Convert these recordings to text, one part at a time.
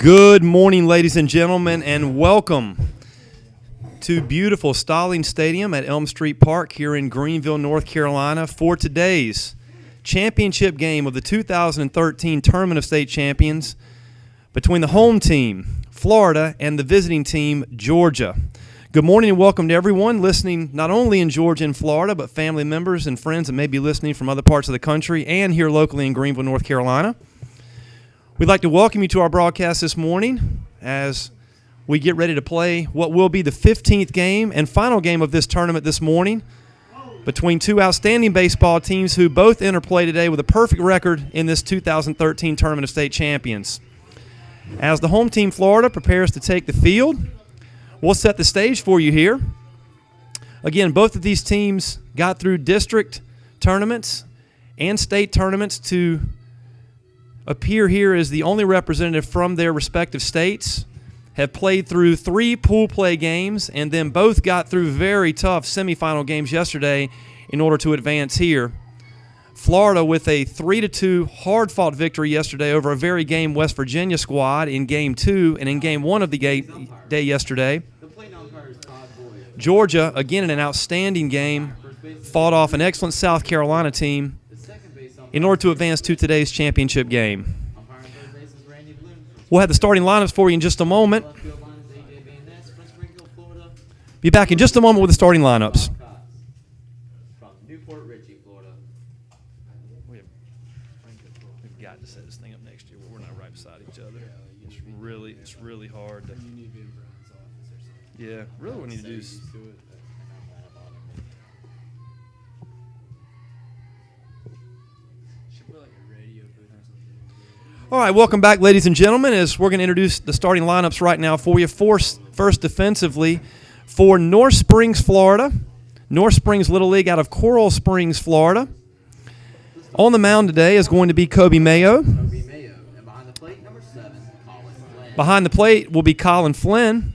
Good morning, ladies and gentlemen, and welcome to beautiful Stallings Stadium at Elm Street Park here in Greenville, North Carolina for today's championship game of the 2013 Tournament of State Champions between the home team, Florida, and the visiting team, Georgia. Good morning and welcome to everyone listening not only in Georgia and Florida, but family members and friends that may be listening from other parts of the country and here locally in Greenville, North Carolina. We'd like to welcome you to our broadcast this morning as we get ready to play what will be the 15th game and final game of this tournament this morning between two outstanding baseball teams who both interplay today with a perfect record in this 2013 Tournament of State Champions. As the home team, Florida, prepares to take the field, we'll set the stage for you here. Again, both of these teams got through district tournaments and state tournaments to appear here as the only representative from their respective states, have played through 3 pool play games, and then both got through very tough semifinal games yesterday in order to advance here. Florida with a 3-2 hard-fought victory yesterday over a very game West Virginia squad in Game 2 and in Game 1 of the day yesterday. Georgia, again in an outstanding game, fought off an excellent South Carolina team in order to advance to today's championship game. We'll have the starting lineups for you in just a moment. Be back in just a moment with the starting lineups. We've got to set this thing up next year where we're not right beside each other. It's really hard to. Yeah, really what we need to do is. All right, welcome back, ladies and gentlemen, as we're going to introduce the starting lineups right now for you. First defensively for North Springs, Florida. North Springs Little League out of Coral Springs, Florida. On the mound today is going to be Kobe Mayo. And behind the plate, number 7, Colin Flynn. Behind the plate will be Colin Flynn.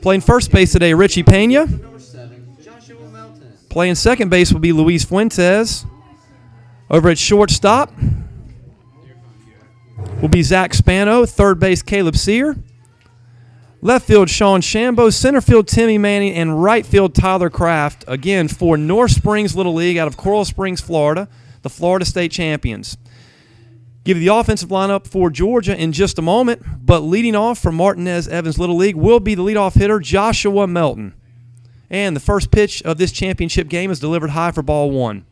Playing first base today, Richie Pena. Number 7, Joshua Melton. Playing second base will be Luis Fuentes. Over at shortstop will be Zach Spano, third base Caleb Sear, left field Sean Shambo, center field Timmy Manning, and right field Tyler Kraft, again for North Springs Little League out of Coral Springs, Florida, the Florida State Champions. Give you the offensive lineup for Georgia in just a moment, but leading off for Martinez Evans Little League will be the leadoff hitter Joshua Melton. And the first pitch of this championship game is delivered high for ball 1.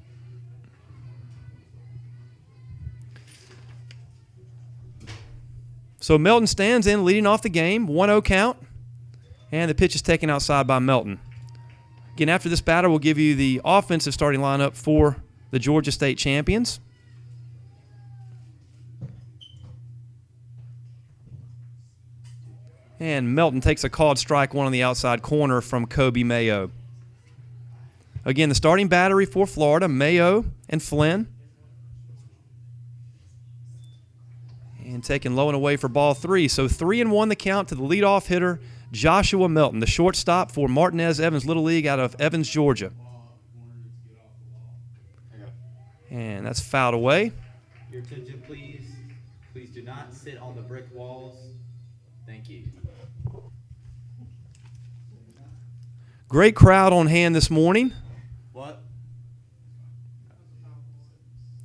So Melton stands in, leading off the game, 1-0 count, and the pitch is taken outside by Melton. Again, after this batter, we'll give you the offensive starting lineup for the Georgia State Champions. And Melton takes a called strike one on the outside corner from Kobe Mayo. Again, the starting battery for Florida, Mayo and Flynn. And taken low and away for ball 3. So 3-1 the count to the leadoff hitter, Joshua Melton, the shortstop for Martinez Evans Little League out of Evans, Georgia. And that's fouled away. Your attention, please. Please do not sit on the brick walls. Thank you. Great crowd on hand this morning. What?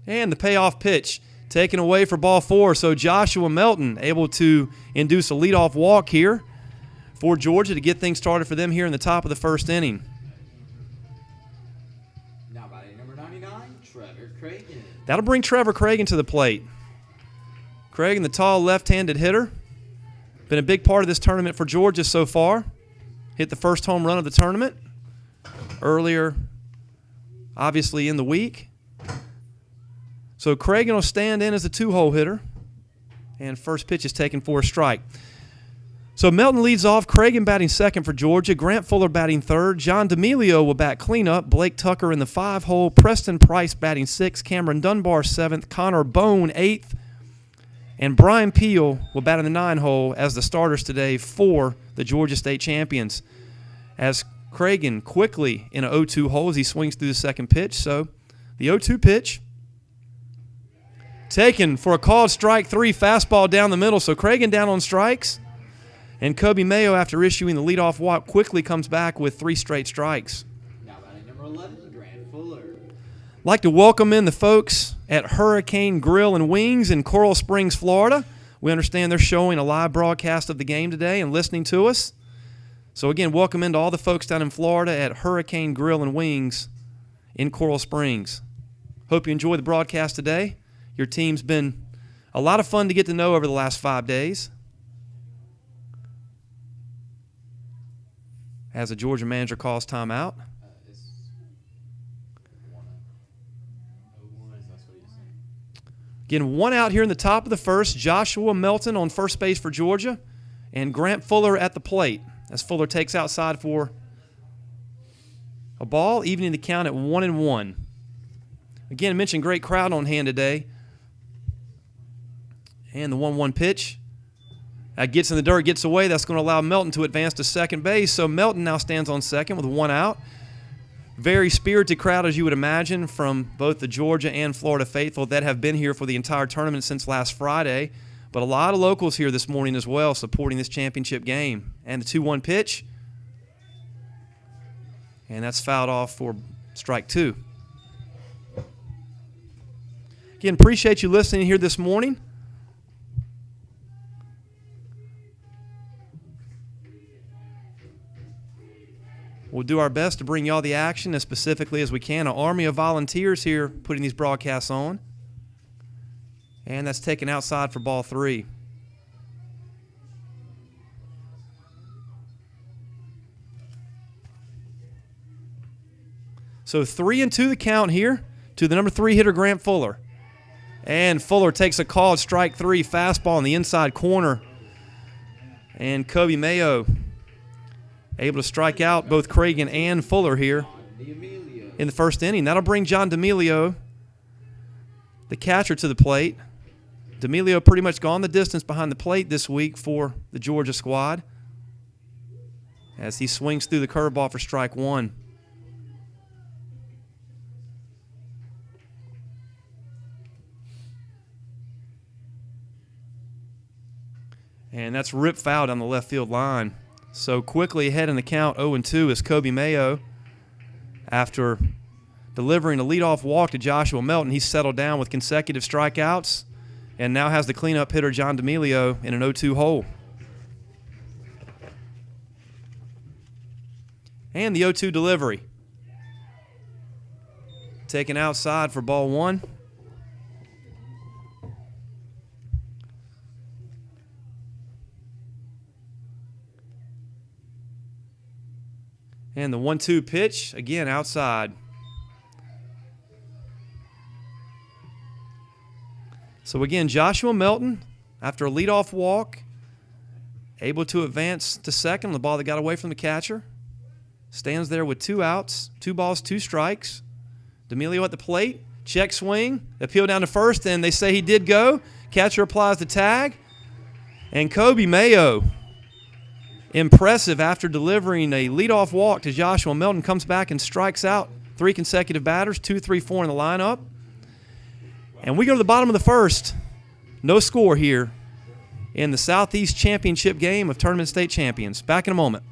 And the payoff pitch taken away for ball 4. So Joshua Melton able to induce a leadoff walk here for Georgia to get things started for them here in the top of the first inning. Now batting number 99, Trevor Cragen. That'll bring Trevor Cragen to the plate. Cragen, the tall left-handed hitter, been a big part of this tournament for Georgia so far. Hit the first home run of the tournament earlier, obviously in the week. So Cragen will stand in as a 2-hole hitter, and first pitch is taken for a strike. So Melton leads off, Cragen batting second for Georgia, Grant Fuller batting third, John D'Amelio will bat cleanup, Blake Tucker in the 5-hole, Preston Price batting 6th, Cameron Dunbar 7th, Connor Bone 8th, and Brian Peel will bat in the 9-hole as the starters today for the Georgia State Champions. As Cragen quickly in an 0-2 hole as he swings through the second pitch. So the 0-2 pitch Taken for a called strike 3, fastball down the middle. So Cragen down on strikes. And Kobe Mayo, after issuing the leadoff walk, quickly comes back with 3 straight strikes. Now batting number 11, Grant Fuller. Like to welcome in the folks at Hurricane Grill and Wings in Coral Springs, Florida. We understand they're showing a live broadcast of the game today and listening to us. So again, welcome into all the folks down in Florida at Hurricane Grill and Wings in Coral Springs. Hope you enjoy the broadcast today. Your team's been a lot of fun to get to know over the last 5 days. As the Georgia manager calls timeout. It's 1-0. 0-1, that's what he's saying. Again, 1 out here in the top of the first. Joshua Melton on first base for Georgia. And Grant Fuller at the plate as Fuller takes outside for a ball, evening the count at 1-1. Again, I mentioned great crowd on hand today. And the 1-1 pitch. That gets in the dirt, gets away. That's going to allow Melton to advance to second base. So Melton now stands on second with 1 out. Very spirited crowd, as you would imagine, from both the Georgia and Florida faithful that have been here for the entire tournament since last Friday. But a lot of locals here this morning as well supporting this championship game. And the 2-1 pitch. And that's fouled off for strike 2. Again, appreciate you listening here this morning. We'll do our best to bring you all the action as specifically as we can. An army of volunteers here putting these broadcasts on. And that's taken outside for ball 3. So 3-2 the count here to the number 3 hitter, Grant Fuller. And Fuller takes a called strike 3 fastball in the inside corner. And Kobe Mayo able to strike out both Cragen and Fuller here in the first inning. That'll bring John D'Amelio, the catcher, to the plate. D'Amelio pretty much gone the distance behind the plate this week for the Georgia squad as he swings through the curveball for strike 1. And that's ripped foul down the left field line. So quickly ahead in the count, 0-2 is Kobe Mayo. After delivering a leadoff walk to Joshua Melton, he's settled down with consecutive strikeouts and now has the cleanup hitter John D'Amelio in an 0-2 hole. And the 0-2 delivery. Taken outside for ball 1. And the 1-2 pitch, again, outside. So again, Joshua Melton, after a leadoff walk, able to advance to second, the ball that got away from the catcher. Stands there with 2 outs, 2 balls, 2 strikes. D'Amelio at the plate, check swing, appeal down to first, and they say he did go. Catcher applies the tag. And Kobe Mayo, impressive after delivering a leadoff walk to Joshua Melton, comes back and strikes out 3 consecutive batters, 2, 3, 4 in the lineup. And we go to the bottom of the first. No score here in the Southeast Championship game of Tournament State Champions. Back in a moment.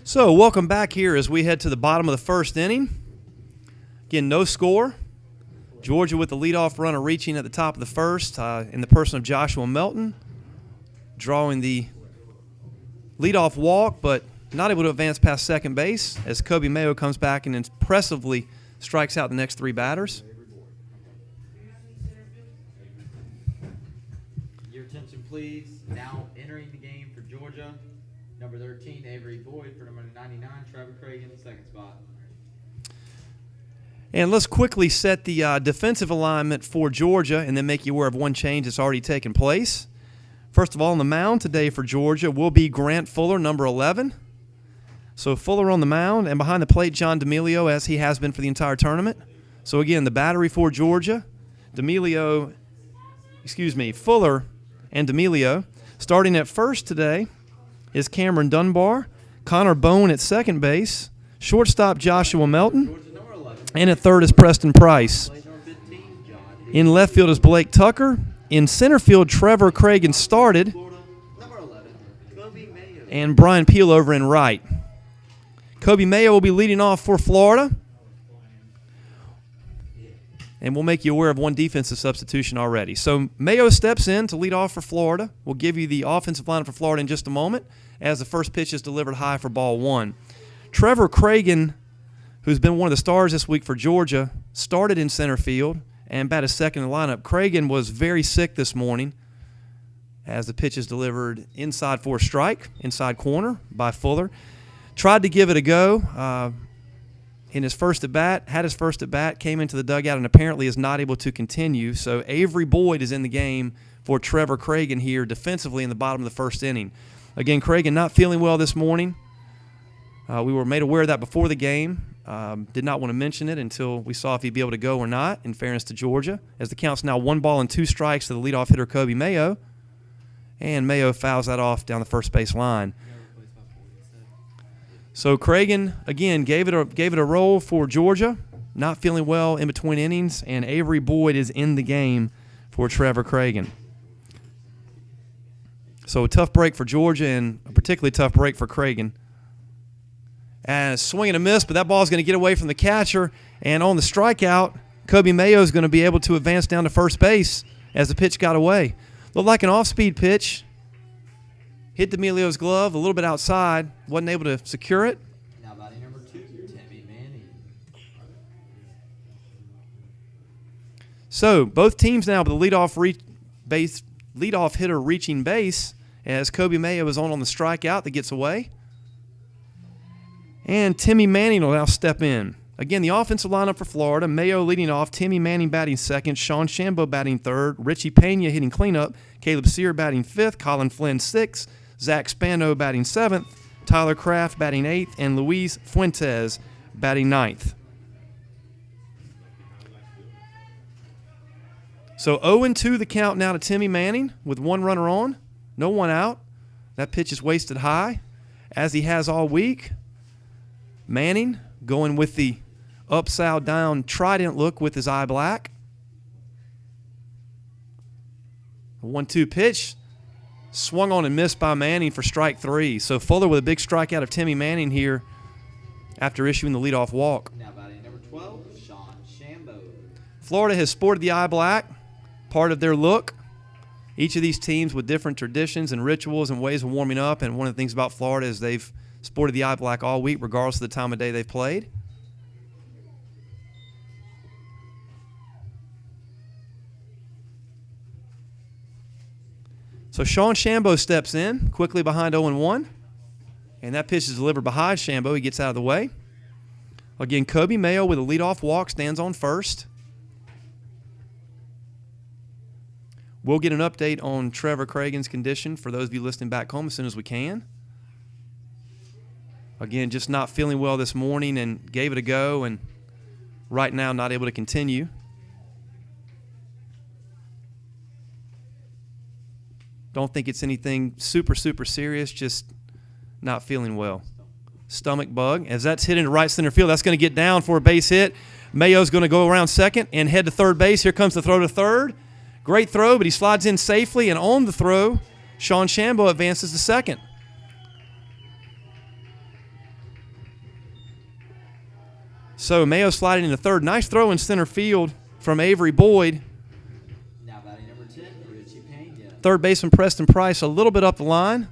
So welcome back here as we head to the bottom of the first inning. Again, no score. Georgia with the leadoff runner reaching at the top of the first in the person of Joshua Melton, drawing the leadoff walk, but not able to advance past second base as Kobe Mayo comes back and impressively strikes out the next three batters. Your attention, please. Now entering the game for Georgia, number 13, Avery Boyd. For number 99, Trevor Craig in the second spot. And let's quickly set the defensive alignment for Georgia and then make you aware of one change that's already taken place. First of all, on the mound today for Georgia will be Grant Fuller, number 11. So Fuller on the mound, and behind the plate, John D'Amelio, as he has been for the entire tournament. So again, the battery for Georgia, Fuller and D'Amelio. Starting at first today is Cameron Dunbar, Connor Bone at second base, shortstop Joshua Melton, and at third is Preston Price. In left field is Blake Tucker. In center field, Trevor Cragen started, and Brian Peel over in right. Kobe Mayo will be leading off for Florida. And we'll make you aware of one defensive substitution already. So Mayo steps in to lead off for Florida. We'll give you the offensive lineup for Florida in just a moment as the first pitch is delivered high for ball one. Trevor Cragen, who's been one of the stars this week for Georgia, started in center field and batted second in the lineup. Cragen was very sick this morning as the pitch is delivered inside for a strike, inside corner by Fuller. Tried to give it a go in his first at-bat, had his first at-bat, came into the dugout and apparently is not able to continue. So Avery Boyd is in the game for Trevor Cragen here defensively in the bottom of the first inning. Again, Cragen not feeling well this morning. We were made aware of that before the game. Did not want to mention it until we saw if he'd be able to go or not, in fairness to Georgia, as the count's now 1-2 to the leadoff hitter Kobe Mayo. And Mayo fouls that off down the first base line. So Cragen, again, gave it a roll for Georgia, not feeling well in between innings, and Avery Boyd is in the game for Trevor Cragen. So a tough break for Georgia and a particularly tough break for Cragen. And a swing and a miss, but that ball is going to get away from the catcher, and on the strikeout, Kobe Mayo is going to be able to advance down to first base as the pitch got away. Looked like an off-speed pitch. Hit D'Amelio's glove a little bit outside, wasn't able to secure it. Now batting number 2, Timmy Manning. So both teams now with the leadoff hitter reaching base as Kobe Mayo is on the strikeout that gets away. And Timmy Manning will now step in. Again, the offensive lineup for Florida, Mayo leading off, Timmy Manning batting second, Sean Shambo batting third, Richie Pena hitting cleanup, Caleb Sear batting fifth, Colin Flynn sixth, Zach Spano batting seventh, Tyler Kraft batting eighth, and Luis Fuentes batting ninth. So 0-2 the count now to Timmy Manning with one runner on, no one out. That pitch is wasted high, as he has all week. Manning going with the upside down trident look with his eye black. 1-2 pitch. Swung on and missed by Manning for strike three. So Fuller with a big strikeout of Timmy Manning here after issuing the leadoff walk. Now batting number 12, Sean Shambo. Florida has sported the eye black, part of their look. Each of these teams with different traditions and rituals and ways of warming up. And one of the things about Florida is they've sported the eye black all week, regardless of the time of day they've played. So Sean Shambo steps in quickly behind 0-1. And that pitch is delivered behind Shambo. He gets out of the way. Again, Kobe Mayo with a leadoff walk stands on first. We'll get an update on Trevor Cragen's condition for those of you listening back home as soon as we can. Again, just not feeling well this morning and gave it a go, and right now not able to continue. Don't think it's anything super serious, just not feeling well. Stomach bug. As that's hit into right center field, that's going to get down for a base hit. Mayo's going to go around second and head to third base. Here comes the throw to third. Great throw, but he slides in safely, and on the throw, Sean Shambo advances to second. So Mayo sliding into third. Nice throw in center field from Avery Boyd. Now batting number 10, Richie Pena. Third baseman Preston Price a little bit up the line.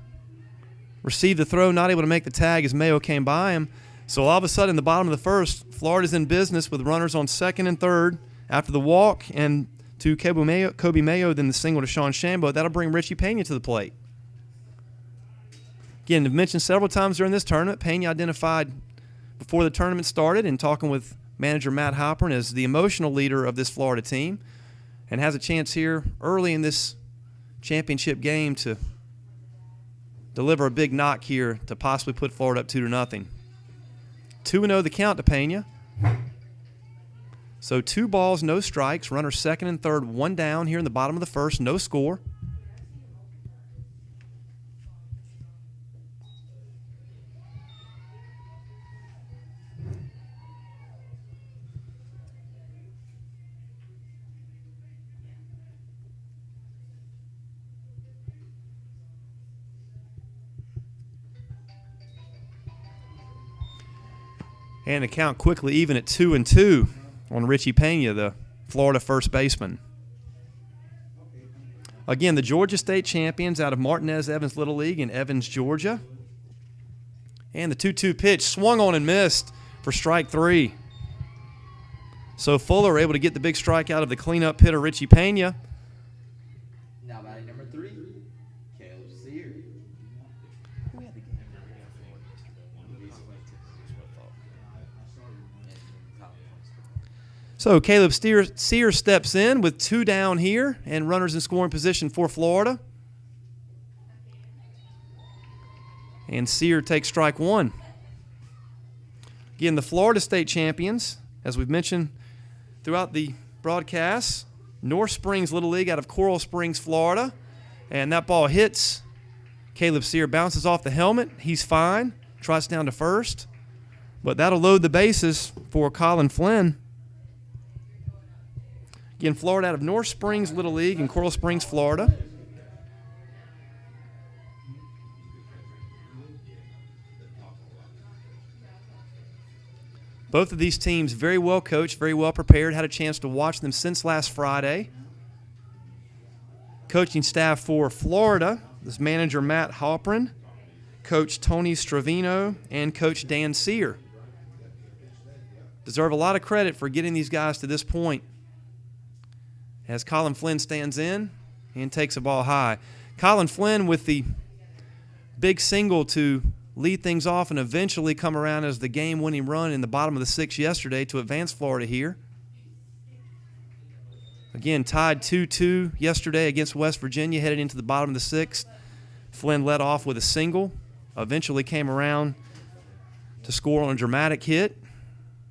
Received the throw, not able to make the tag as Mayo came by him. So all of a sudden, in the bottom of the first, Florida's in business with runners on second and third after the walk and to Kobe Mayo, then the single to Sean Shambo. That'll bring Richie Pena to the plate. Again, I've mentioned several times during this tournament, Pena identified before the tournament started and talking with manager Matt Halpern as the emotional leader of this Florida team and has a chance here early in this championship game to deliver a big knock here to possibly put Florida up 2-0. 2-0 the count to Pena. So 2 balls, no strikes. Runner second and third, 1 down here in the bottom of the first, no score. And the count quickly even at 2-2 on Richie Pena, the Florida first baseman. Again, the Georgia State champions out of Martinez Evans Little League in Evans, Georgia. And the 2-2 pitch swung on and missed for strike 3. So Fuller able to get the big strike out of the cleanup hitter Richie Pena. Now batting number 3, Caleb Sear. So Caleb Sear steps in with 2 down here and runners in scoring position for Florida. And Sear takes strike 1. Again, the Florida State champions, as we've mentioned throughout the broadcast, North Springs Little League out of Coral Springs, Florida. And that ball hits Caleb Sear, bounces off the helmet. He's fine, trots down to first. But that'll load the bases for Colin Flynn. Again, Florida out of North Springs Little League in Coral Springs, Florida. Both of these teams very well coached, very well prepared. Had a chance to watch them since last Friday. Coaching staff for Florida is manager Matt Halpern, Coach Tony Stravino, and Coach Dan Sear. Deserve a lot of credit for getting these guys to this point. As Colin Flynn stands in and takes a ball high. Colin Flynn with the big single to lead things off and eventually come around as the game-winning run in the bottom of the 6th yesterday to advance Florida here. Again, tied 2-2 yesterday against West Virginia, headed into the bottom of the 6th. Flynn led off with a single, eventually came around to score on a dramatic hit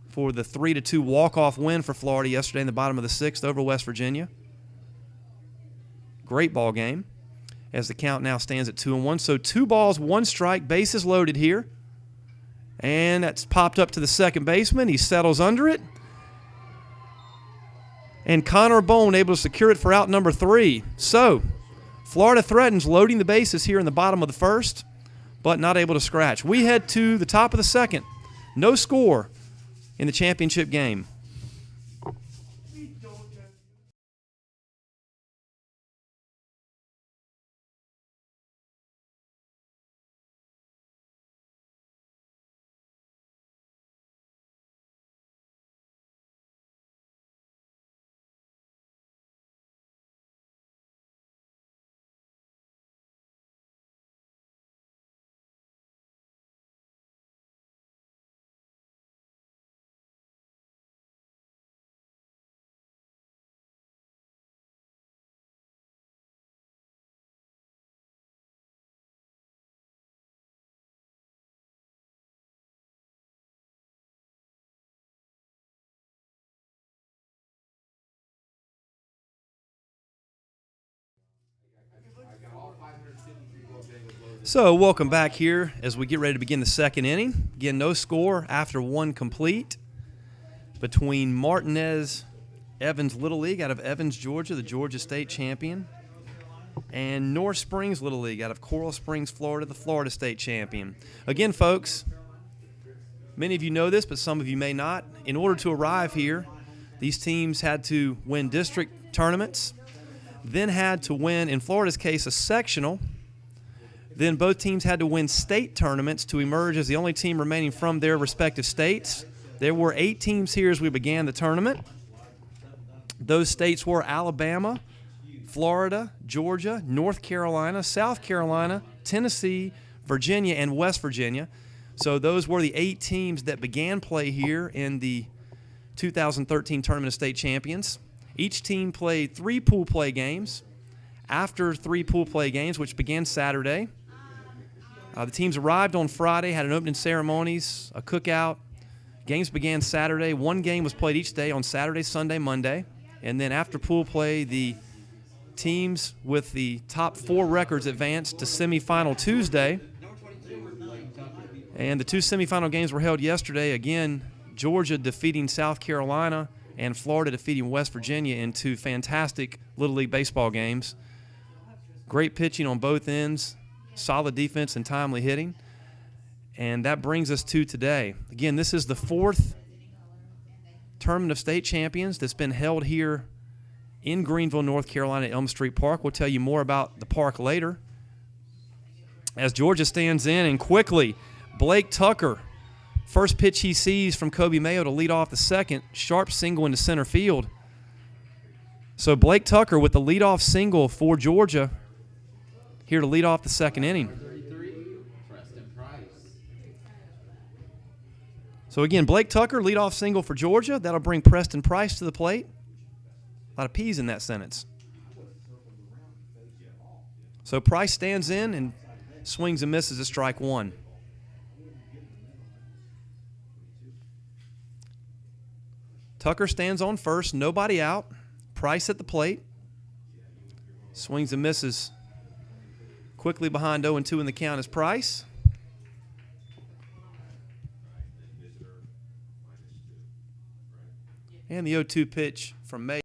for the 3-2 walk-off win for Florida yesterday in the bottom of the 6th over West Virginia. Great ball game as the count now stands at 2-1. So 2 balls, 1 strike, bases loaded here. And that's popped up to the second baseman. He settles under it. And Connor Bone able to secure it for out number 3. So Florida threatens loading the bases here in the bottom of the first, but not able to scratch. We head to the top of the second. No score in the championship game. So welcome back here as we get ready to begin the second inning. Again, no score after 1 complete between Martinez Evans Little League out of Evans, Georgia, the Georgia State champion, and North Springs Little League out of Coral Springs, Florida, the Florida State champion. Again, folks, Many of you know this, but some of you may not. In order to arrive here, these teams had to win district tournaments, then had to win, in Florida's case, a sectional. Then both teams had to win state tournaments to emerge as the only team remaining from their respective states. There were 8 teams here as we began the tournament. Those states were Alabama, Florida, Georgia, North Carolina, South Carolina, Tennessee, Virginia, and West Virginia. So those were the 8 teams that began play here in the 2013 Tournament of State Champions. Each team played 3 pool play games. After 3 pool play games, which began Saturday, the teams arrived on Friday, had an opening ceremonies, a cookout. Games began Saturday. 1 game was played each day on Saturday, Sunday, Monday. And then after pool play, the teams with the top 4 records advanced to semifinal Tuesday. And the 2 semifinal games were held yesterday. Again, Georgia defeating South Carolina and Florida defeating West Virginia in 2 fantastic Little League baseball games. Great pitching on both ends, solid defense and timely hitting. And that brings us to today. Again, this is the 4th Tournament of State Champions that's been held here in Greenville, North Carolina at Elm Street Park. We'll tell you more about the park later. As Georgia stands in, and quickly, Blake Tucker, first pitch he sees from Kobe Mayo to lead off the second, sharp single into center field. So Blake Tucker with the leadoff single for Georgia here to lead off the second inning. So again, Blake Tucker, leadoff single for Georgia. That'll bring Preston Price to the plate. A lot of P's in that sentence. So Price stands in and swings and misses at strike 1. Tucker stands on first, nobody out. Price at the plate. Swings and misses. Quickly behind 0-2 in the count is Price. And the 0-2 pitch from May.